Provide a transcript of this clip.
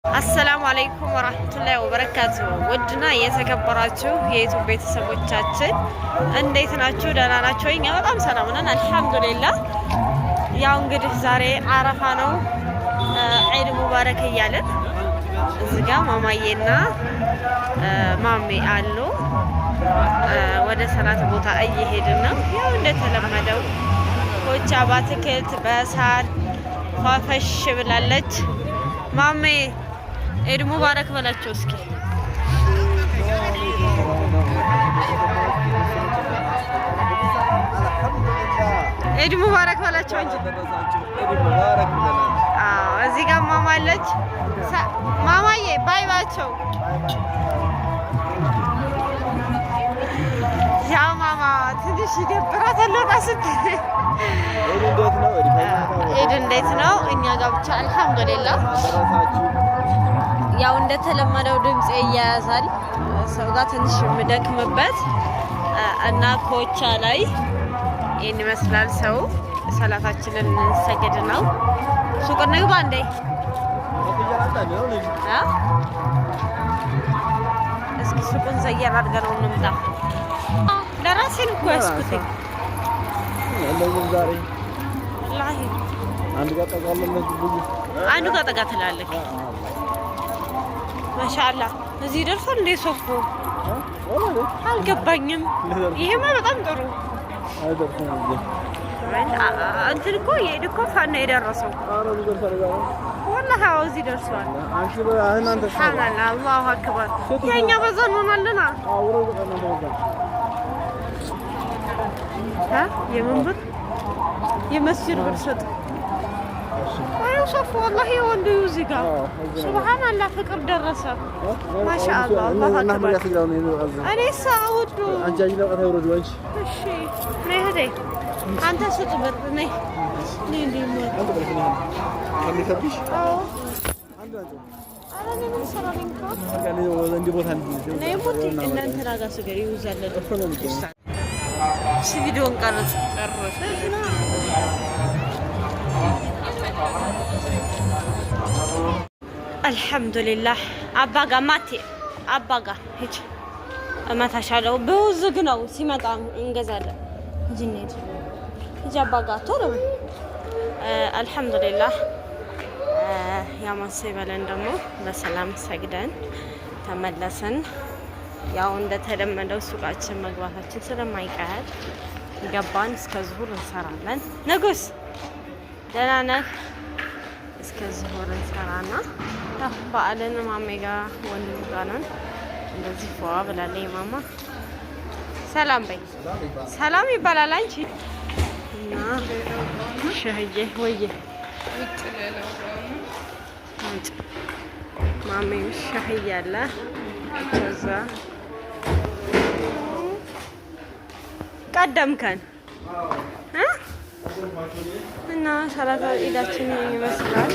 السلام عليكم ورحمة الله وبركاته. ودنا يتكبراتو የዩቲዩብ ቤተሰቦቻችን እንዴት ናችሁ? ደህና ናችሁ? እኛ በጣም ሰላም ነን አልሐምዱሊላህ። ያው እንግዲህ ዛሬ አረፋ ነው። ዒድ ሙባረክ እያለን እዚህ ጋር ማማዬና ማሜ አሉ። ወደ ሰላት ቦታ እየሄድን ነው። ያው እንደተለመደው ኮቻ ባትክልት በሳር ፋፈሽ ብላለች። ማሜ ዒድ ሙባረክ በላቸው እስኪ። ዒድ ሙባረክ በላቸው እንጂ። አዎ እዚህ ጋር ማማ አለች። ማማዬ ባይ ባቸው። ያው ማማ ትንሽ ይደብራታል ለቃስት። ዒድ እንዴት ነው? እኛ ጋር ብቻ አልሐምዱሊላህ። ያው እንደተለመደው ድምጽ ይያያዛል። ሰው ጋር ትንሽ የምደክምበት እና ኮቻ ላይ ይሄን ይመስላል። ሰው ሰላታችንን እንሰግድ ነው። ሱቅ እንግባ እንዴ? እስኪ ሱቁን ዘየር አድርገን ነው እንምጣ። ለራሴን እኮ ያስኩትኝ ወላሂ። አንዱ ጋር ጠጋ ትላለች። ማሻአላህ እዚህ ደርሷል እንዴ? ሶፉ አልገባኝም። ይሄማ በጣም ጥሩ እንትን እኮ የሄድ እኮ ፋና የደረሰው ወላሂ። አዎ እዚህ ደርሷል። ሱብሃንአላህ አላሁ አክበር። የእኛ በዛ እንሆናለና የምን ብር የመስጂድ ብር ሰጥ ወይም ሶፍ ወላሂ ወንዱ እዚህ ጋር ሱብሃንአላህ ፍቅር ደረሰ። ማሻአላህ አላሁ አክበር። እኔ ሳውዱ እሺ ነይ ሄደ አንተ ስጥ ብር ነይ ነይ ቪዲዮን ቀረጽ አልሐምዱሊላህ። አባጋ ማቴ አባጋ ሂጅ እመታሻለሁ። በውዝግ ነው ሲመጣ እንገዛለን። ሂጅ እንሂድ ሂጅ አባጋ ቶሎ አልሐምዱሊላህ። ያው ማሰይበለን ደግሞ በሰላም ሰግደን ተመለስን። ያው እንደተለመደው ሱቃችን መግባታችን ስለማይቀር ገባን። እስከ ዙሁር እንሰራለን። ንጉስ ደህና ነህ? እስከ ዙሁር እንሰራና በዓልን ማሜ ጋር ወንድም ጋር ነን። እንደዚህ ፏ ብላለች ማማ። ሰላም በይ። ሰላም ይባላል አንቺ እና ሸህዬ ወየ ማሜ ሸህዬ አለ ከዛ ቀደምከን እና ሰላሳ ዒዳችን ይመስላል።